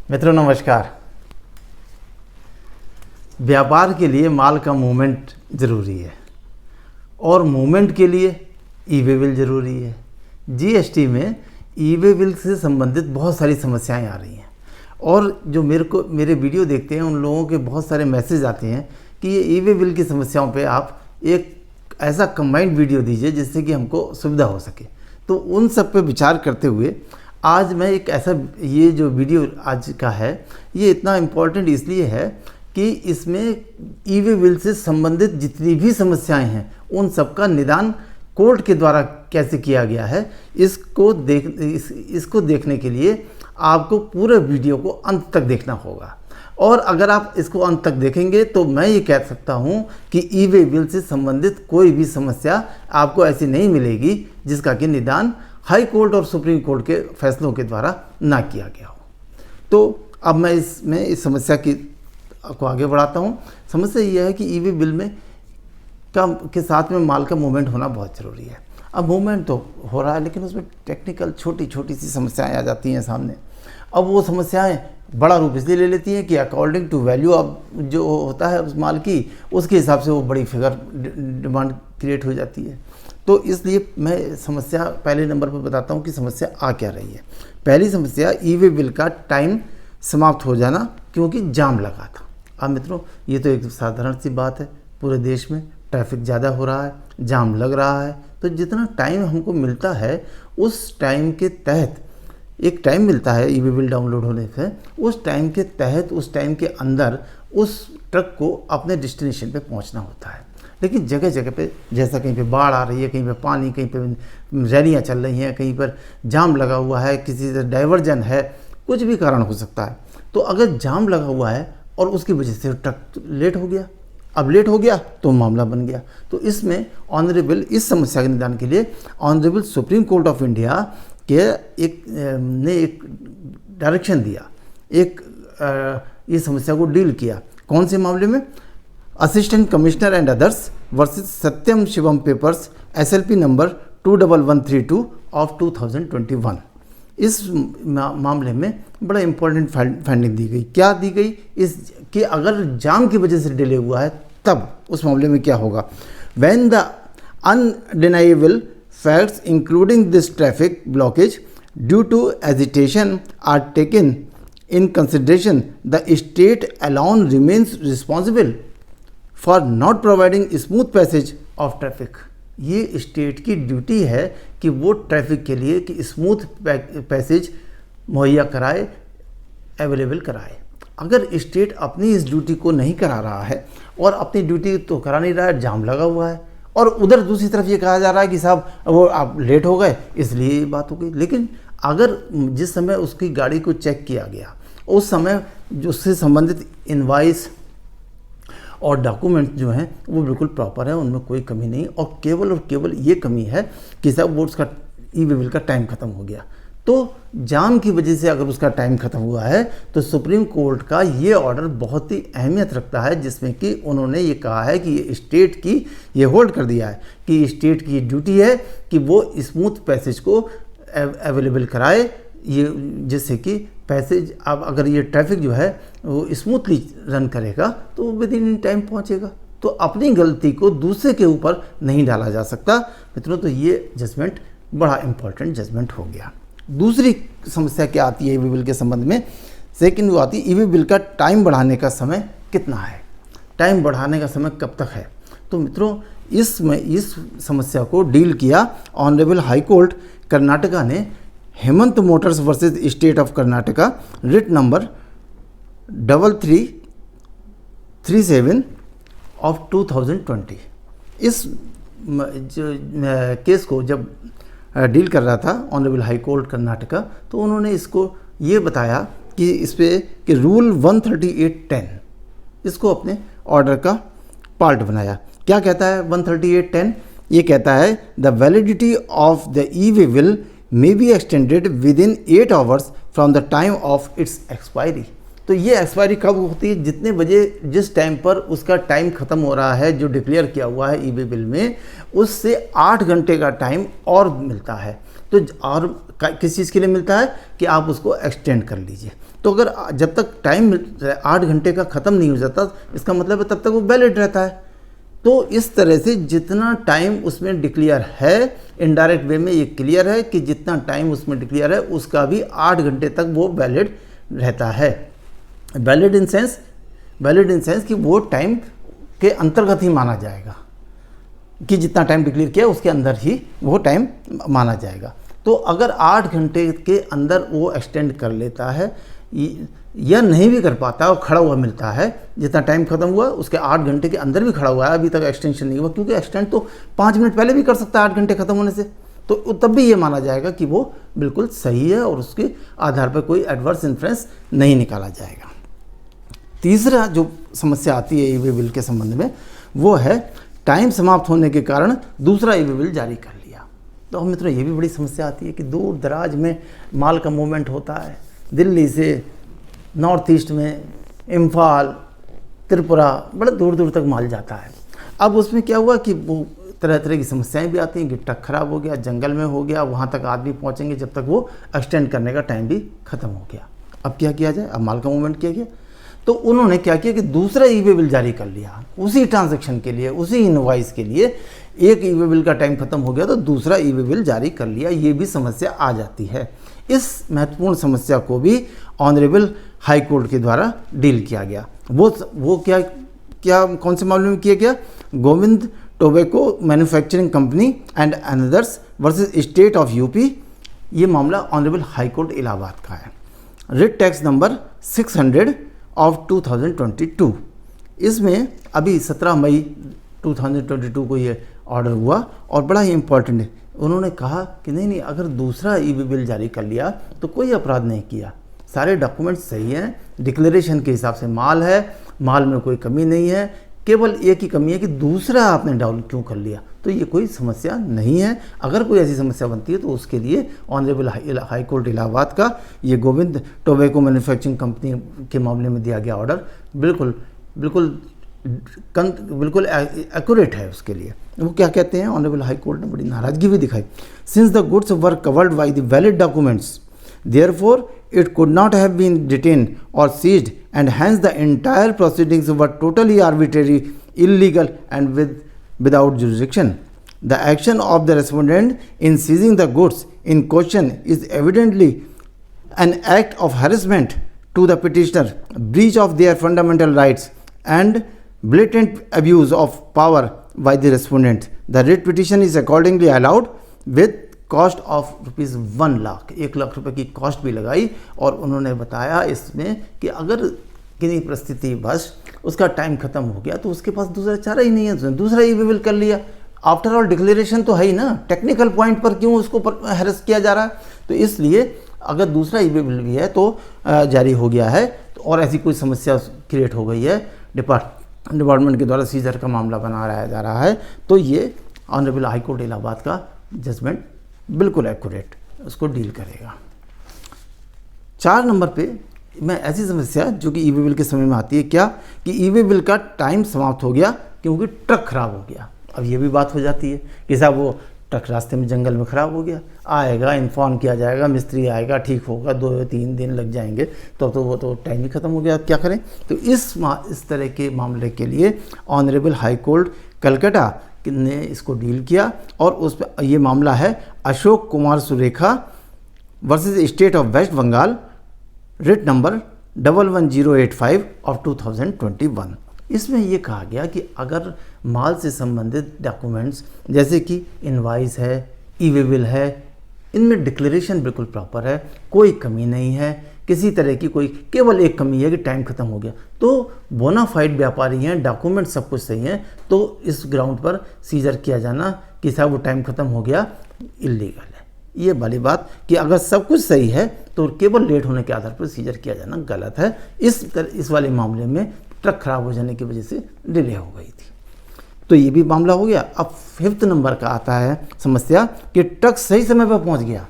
मित्रों नमस्कार। व्यापार के लिए माल का मूवमेंट ज़रूरी है और मूवमेंट के लिए ई वे बिल ज़रूरी है। जीएसटी में ई वे बिल से संबंधित बहुत सारी समस्याएं आ रही हैं और जो मेरे वीडियो देखते हैं उन लोगों के बहुत सारे मैसेज आते हैं कि ये ई वे बिल की समस्याओं पे आप एक ऐसा कंबाइंड वीडियो दीजिए जिससे कि हमको सुविधा हो सके। तो उन सब पे विचार करते हुए आज मैं एक ऐसा, ये जो वीडियो आज का है ये इतना इम्पोर्टेंट इसलिए है कि इसमें ई वे बिल से संबंधित जितनी भी समस्याएं हैं उन सब का निदान कोर्ट के द्वारा कैसे किया गया है इसको देखने के लिए आपको पूरे वीडियो को अंत तक देखना होगा। और अगर आप इसको अंत तक देखेंगे तो मैं ये कह सकता हूँ कि ई वे बिल से संबंधित कोई भी समस्या आपको ऐसी नहीं मिलेगी जिसका कि निदान हाई कोर्ट और सुप्रीम कोर्ट के फैसलों के द्वारा ना किया गया हो। तो अब मैं इस समस्या को आगे बढ़ाता हूँ। समस्या यह है कि ई वे बिल में के साथ में माल का मूवमेंट होना बहुत ज़रूरी है। अब मूवमेंट तो हो रहा है लेकिन उसमें टेक्निकल छोटी छोटी सी समस्याएं आ जाती हैं सामने। अब वो समस्याएं बड़ा रूप इसलिए ले लेती हैं कि अकॉर्डिंग टू वैल्यू अब जो होता है उस माल की उसके हिसाब से वो बड़ी फिगर डिमांड क्रिएट हो जाती है। तो इसलिए मैं समस्या पहले नंबर पर बताता हूँ कि समस्या आ क्या रही है। पहली समस्या ई वे बिल का टाइम समाप्त हो जाना क्योंकि जाम लगा था। अब मित्रों ये तो एक साधारण सी बात है, पूरे देश में ट्रैफिक ज़्यादा हो रहा है, जाम लग रहा है, तो जितना टाइम हमको मिलता है उस टाइम के तहत एक टाइम मिलता है ई वे बिल डाउनलोड होने से, उस टाइम के तहत उस टाइम के अंदर उस ट्रक को अपने डेस्टिनेशन पे पहुंचना होता है। लेकिन जगह जगह पे जैसा कहीं पे बाढ़ आ रही है, कहीं पे पानी, कहीं पे रैलियाँ चल रही हैं, कहीं पर जाम लगा हुआ है, किसी से डाइवर्जन है, कुछ भी कारण हो सकता है। तो अगर जाम लगा हुआ है और उसकी वजह से ट्रक लेट हो गया, अब लेट हो गया तो मामला बन गया। तो इसमें ऑनरेबल इस समस्या के निदान के लिए honourable supreme court of India के एक डायरेक्शन दिया, ये समस्या को डील किया। कौन से मामले में? Assistant commissioner and others versus Satyam Shivam papers SLP number 21132 of 2021। इस मामले में बड़ा इंपॉर्टेंट फाइंडिंग दी गई। क्या दी गई? इस कि अगर जाम की वजह से डिले हुआ है तब उस मामले में क्या होगा। When the undeniable facts including this traffic blockage due to agitation are taken in consideration the state alone remains responsible for not providing smooth passage of traffic. ये स्टेट की ड्यूटी है कि वो ट्रैफिक के लिए कि स्मूथ पैसेज मुहैया कराए, अवेलेबल कराए। अगर स्टेट अपनी इस ड्यूटी को नहीं करा रहा है और अपनी ड्यूटी तो करा नहीं रहा है, जाम लगा हुआ है, और उधर दूसरी तरफ ये कहा जा रहा है कि साहब वो आप लेट हो गए इसलिए ये बात हो गई। लेकिन अगर जिस समय उसकी गाड़ी को चेक किया गया उस समय जो उससे संबंधित इनवाइस और डॉक्यूमेंट जो हैं वो बिल्कुल प्रॉपर है, उनमें कोई कमी नहीं, और केवल ये कमी है कि साहब वो उसका ई वे बिल का टाइम ख़त्म हो गया। तो जाम की वजह से अगर उसका टाइम ख़त्म हुआ है तो सुप्रीम कोर्ट का ये ऑर्डर बहुत ही अहमियत रखता है, जिसमें कि उन्होंने ये कहा है कि ये स्टेट की ये होल्ड कर दिया है कि स्टेट की ड्यूटी है कि वो स्मूथ पैसेज को अवेलेबल कराए, ये जिससे कि पैसेज अब अगर ये ट्रैफिक जो है वो स्मूथली रन करेगा तो विद इन टाइम पहुंचेगा। तो अपनी गलती को दूसरे के ऊपर नहीं डाला जा सकता। मित्रों तो ये जजमेंट बड़ा इंपॉर्टेंट जजमेंट हो गया। दूसरी समस्या क्या आती है ई वे बिल के संबंध में? सेकंड वो आती है ई वे बिल का टाइम बढ़ाने का समय कितना है, टाइम बढ़ाने का समय कब तक है। तो मित्रों इस समस्या को डील किया ऑनरेबल हाई कोर्ट कर्नाटका ने Hemant Motors versus state of Karnataka writ number 3337 of 2020। इस केस को जब डील कर रहा था ऑनरेबल हाई कोर्ट कर्नाटका, तो उन्होंने इसको ये बताया कि इस पे कि रूल 13810 इसको अपने ऑर्डर का पार्ट बनाया। क्या कहता है 13810? ये कहता है the validity of the E way bill may be extended within 8 hours from the time of its expiry। तो ये एक्सपायरी कब होती है? जितने बजे जिस टाइम पर उसका टाइम ख़त्म हो रहा है जो डिक्लेयर किया हुआ है ई वे बिल में, उससे 8 घंटे का टाइम और मिलता है। तो और किस चीज़ के लिए मिलता है कि आप उसको एक्सटेंड कर लीजिए। तो अगर जब तक टाइम 8 घंटे का ख़त्म नहीं हो जाता, इसका मतलब है तब तक वो वैलिड रहता है। तो इस तरह से जितना टाइम उसमें डिक्लेयर है, इनडायरेक्ट वे में ये क्लियर है कि जितना टाइम उसमें डिक्लेयर है उसका भी 8 घंटे तक वो वैलिड रहता है। वैलिड इन सेंस कि वो टाइम के अंतर्गत ही माना जाएगा, कि जितना टाइम डिक्लेयर किया उसके अंदर ही वो टाइम माना जाएगा। तो अगर 8 घंटे के अंदर वो एक्सटेंड कर लेता है या नहीं भी कर पाता और खड़ा हुआ मिलता है, जितना टाइम खत्म हुआ उसके 8 घंटे के अंदर भी खड़ा हुआ है, अभी तक एक्सटेंशन नहीं हुआ, क्योंकि एक्सटेंड तो 5 मिनट पहले भी कर सकता है 8 घंटे खत्म होने से, तो तब भी ये माना जाएगा कि वो बिल्कुल सही है और उसके आधार पर कोई एडवर्स इन्फ्लुएंस नहीं निकाला जाएगा। तीसरा जो समस्या आती है ई-वे बिल के संबंध में, वो है टाइम समाप्त होने के कारण दूसरा ई-वे बिल जारी कर लिया। तो मित्रों, ये भी बड़ी समस्या आती है कि दूर दराज में माल का मूवमेंट होता है, दिल्ली से नॉर्थ ईस्ट में, इम्फाल, त्रिपुरा, बड़े दूर दूर तक माल जाता है। अब उसमें क्या हुआ कि वो तरह तरह की समस्याएं भी आती हैं कि ट्रक खराब हो गया, जंगल में हो गया, वहाँ तक आदमी पहुँचेंगे जब तक वो एक्सटेंड करने का टाइम भी ख़त्म हो गया। अब क्या किया जाए? अब माल का मूवमेंट किया गया, तो उन्होंने क्या किया कि दूसरा ई-वे बिल जारी कर लिया उसी ट्रांजैक्शन के लिए, उसी इनवॉइस के लिए। एक ई-वे बिल का टाइम खत्म हो गया तो दूसरा ई-वे बिल जारी कर लिया। ये भी समस्या आ जाती है। इस महत्वपूर्ण समस्या को भी ऑनरेबल हाई कोर्ट के द्वारा डील किया गया। वो क्या कौन से मामले में किया गया? Govind tobacco manufacturing company and another's versus state of UP. ये मामला ऑनरेबल हाई कोर्ट इलाहाबाद का है। Writ tax number 600 of 2022। इसमें अभी 17 मई 2022 को ये ऑर्डर हुआ और बड़ा ही इम्पोर्टेंट है। उन्होंने कहा कि नहीं, अगर दूसरा ई-वे बिल जारी कर लिया तो कोई अपराध नहीं किया, सारे डॉक्यूमेंट्स सही हैं, डिक्लेरेशन के हिसाब से माल है, माल में कोई कमी नहीं है, केवल एक ही कमी है कि दूसरा आपने डाउन क्यों कर लिया। तो ये कोई समस्या नहीं है। अगर कोई ऐसी समस्या बनती है तो उसके लिए ऑनरेबल हाई कोर्ट इलाहाबाद का ये गोविंद टोबैको मैन्युफैक्चरिंग कंपनी के मामले में दिया गया ऑर्डर बिल्कुल एक्यूरेट है। उसके लिए वो क्या कहते हैं, ऑनरेबल हाई कोर्ट ने बड़ी नाराजगी भी दिखाई। Since the goods were covered by the valid documents, therefore it could not have been detained or seized, and hence the entire proceedings were totally arbitrary, illegal and without jurisdiction. The action of the respondent in seizing the goods in question is evidently an act of harassment to the petitioner, breach of their fundamental rights and blatant abuse of power by the respondent. The writ petition is accordingly allowed with cost of ₹1 lakh, 1 lakh रुपए की cost भी लगाई। और उन्होंने बताया इसमें कि अगर किसी परिस्थिति बस उसका टाइम खत्म हो गया तो उसके पास दूसरा चारा ही नहीं है, उसने दूसरा ई-वे बिल कर लिया। आफ्टर ऑल डिक्लेरेशन तो है ही ना, टेक्निकल पॉइंट पर क्यों उसको हैरेस किया जा रहा है? तो इसलिए अगर दूसरा ई-वे बिल भी है तो जारी हो गया है तो और ऐसी कोई समस्या क्रिएट हो गई है, डिपार्टमेंट के द्वारा सीजर का मामला बनाया जा रहा है, तो ये ऑनरेबल हाई कोर्ट इलाहाबाद का जजमेंट बिल्कुल एक्यूरेट उसको डील करेगा। 4 नंबर पे मैं ऐसी समस्या जो कि ई-वे बिल के समय में आती है, क्या कि ई-वे बिल का टाइम समाप्त हो गया क्योंकि ट्रक खराब हो गया। अब ये भी बात हो जाती है कि साहब वो ट्रक रास्ते में जंगल में ख़राब हो गया, आएगा, इन्फॉर्म किया जाएगा, मिस्त्री आएगा, ठीक होगा, 2 या 3 दिन लग जाएंगे, तो वो तो टाइम ही ख़त्म हो गया, क्या करें? तो इस तरह के मामले के लिए ऑनरेबल हाई कोर्ट कलकत्ता ने इसको डील किया और उस पर ये मामला है Ashok Kumar Surekha versus state of West Bengal, writ number 11085 of 2021। इसमें ये कहा गया कि अगर माल से संबंधित डॉक्यूमेंट्स जैसे कि इनवाइस है, ई-वे बिल है, इनमें डिक्लेरेशन बिल्कुल प्रॉपर है, कोई कमी नहीं है, किसी तरह की कोई, केवल एक कमी है कि टाइम खत्म हो गया, तो बोनाफाइड व्यापारी हैं, डॉक्यूमेंट सब कुछ सही हैं, तो इस ग्राउंड पर सीजर किया जाना कि साहब वो टाइम खत्म हो गया, इलीगल है। ये वाली बात कि अगर सब कुछ सही है तो केवल लेट होने के आधार पर सीजर किया जाना गलत है। इस वाले मामले में ट्रक खराब हो जाने की वजह से डिले हो गई थी, तो ये भी मामला हो गया। अब 5th नंबर का आता है समस्या कि ट्रक सही समय पर पहुंच गया,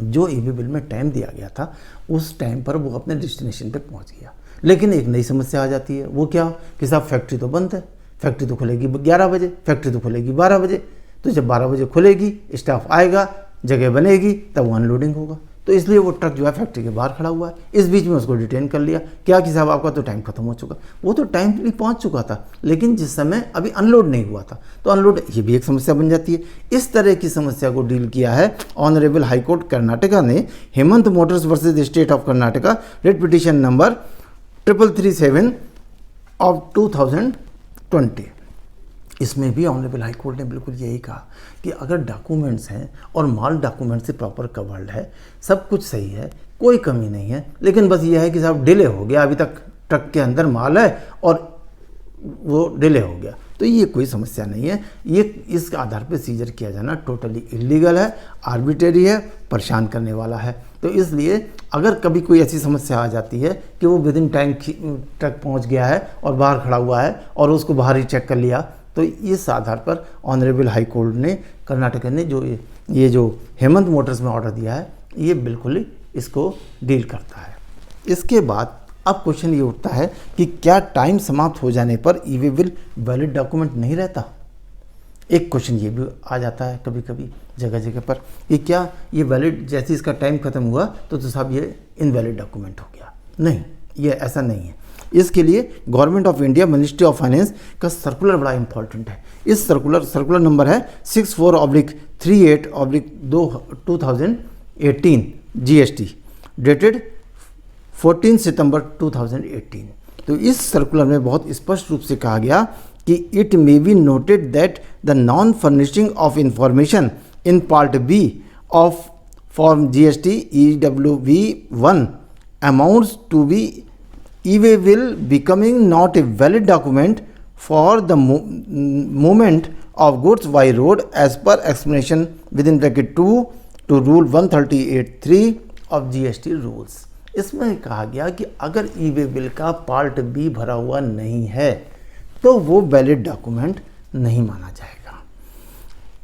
जो ई-वे बिल में टाइम दिया गया था उस टाइम पर वो अपने डेस्टिनेशन पे पहुंच गया, लेकिन एक नई समस्या आ जाती है। वो क्या कि साहब फैक्ट्री तो बंद है, फैक्ट्री तो खुलेगी 11 बजे, फैक्ट्री तो खुलेगी 12 बजे, तो जब 12 बजे खुलेगी, स्टाफ आएगा, जगह बनेगी तब वो अनलोडिंग होगा। तो इसलिए वो ट्रक जो है फैक्ट्री के बाहर खड़ा हुआ है। इस बीच में उसको डिटेन कर लिया। क्या कि साहब आपका तो टाइम खत्म हो चुका। वो तो टाइम भी पहुंच चुका था, लेकिन जिस समय अभी अनलोड नहीं हुआ था, तो अनलोड ये भी एक समस्या बन जाती है। इस तरह की समस्या को डील किया है ऑनरेबल हाई कोर्ट कर्नाटका ने Hemant Motors versus state of Karnataka, rate petition number 3337 of 2020। इसमें भी ऑनरेबल हाई कोर्ट ने बिल्कुल यही कहा कि अगर डॉक्यूमेंट्स हैं और माल डॉक्यूमेंट से प्रॉपर कवर्ड है, सब कुछ सही है, कोई कमी नहीं है, लेकिन बस ये है कि साहब डिले हो गया, अभी तक ट्रक के अंदर माल है और वो डिले हो गया, तो ये कोई समस्या नहीं है। ये इस आधार पे सीजर किया जाना टोटली इलीगल है, आर्बिट्रेरी है, परेशान करने वाला है। तो इसलिए अगर कभी कोई ऐसी समस्या आ जाती है कि वो विदिन टाइम ट्रक पहुंच गया है और बाहर खड़ा हुआ है और उसको बाहर ही चेक कर लिया, तो इस आधार पर ऑनरेबल हाई कोर्ट ने कर्नाटक ने ये जो हेमंत मोटर्स में ऑर्डर दिया है, ये बिल्कुल ही इसको डील करता है। इसके बाद अब क्वेश्चन ये उठता है कि क्या टाइम समाप्त हो जाने पर ई-वे बिल वैलिड डॉक्यूमेंट नहीं रहता। एक क्वेश्चन ये भी आ जाता है कभी कभी जगह जगह पर कि क्या ये वैलिड, जैसे इसका टाइम खत्म हुआ तो साहब ये इनवैलिड डॉक्यूमेंट हो गया। नहीं, ये ऐसा नहीं है। इसके लिए government of India ministry of finance का सर्कुलर बड़ा इंपॉर्टेंट है। इस सर्कुलर नंबर है 64/38/2018 GST, डेटेड 14 सितंबर 2018। तो इस सर्कुलर में बहुत स्पष्ट रूप से कहा गया कि it may be noted that the non furnishing of information in part B of form GST EWV1 amounts to be e-way bill becoming not a valid document for the movement of goods by road as per explanation within bracket 2 to rule 138(3) of GST rules। इसमें कहा गया कि अगर e-way bill का part B भरा हुआ नहीं है तो वो वैलिड डॉक्यूमेंट नहीं माना जाएगा।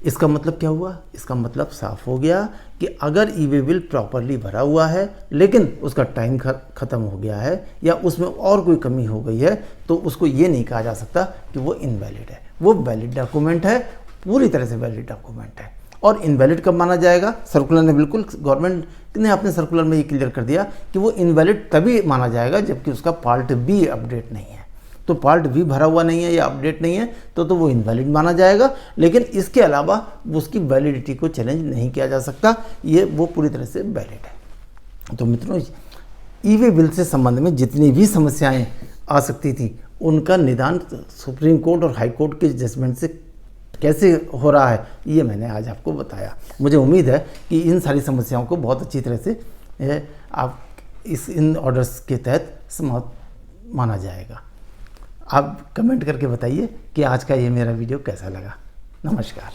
इसका मतलब क्या हुआ? इसका मतलब साफ हो गया कि अगर ई-वे बिल प्रॉपरली भरा हुआ है लेकिन उसका टाइम ख़त्म हो गया है या उसमें और कोई कमी हो गई है, तो उसको ये नहीं कहा जा सकता कि वो इनवैलिड है। वो वैलिड डॉक्यूमेंट है, पूरी तरह से वैलिड डॉक्यूमेंट है। और इनवैलिड कब माना जाएगा? सर्कुलर ने बिल्कुल, गवर्नमेंट ने अपने सर्कुलर में ये क्लियर कर दिया कि वो इनवैलिड तभी माना जाएगा जबकि उसका पार्ट बी अपडेट नहीं है। तो पार्ट बी भरा हुआ नहीं है या अपडेट नहीं है तो वो इनवैलिड माना जाएगा, लेकिन इसके अलावा उसकी वैलिडिटी को चैलेंज नहीं किया जा सकता, ये वो पूरी तरह से वैलिड है। तो मित्रों, ई-वे बिल से संबंध में जितनी भी समस्याएं आ सकती थी उनका निदान सुप्रीम कोर्ट और हाई कोर्ट के जजमेंट से कैसे हो रहा है, ये मैंने आज आपको बताया। मुझे उम्मीद है कि इन सारी समस्याओं को बहुत अच्छी तरह से आप इन ऑर्डर्स के तहत समाप्त माना जाएगा। आप कमेंट करके बताइए कि आज का ये मेरा वीडियो कैसा लगा। नमस्कार।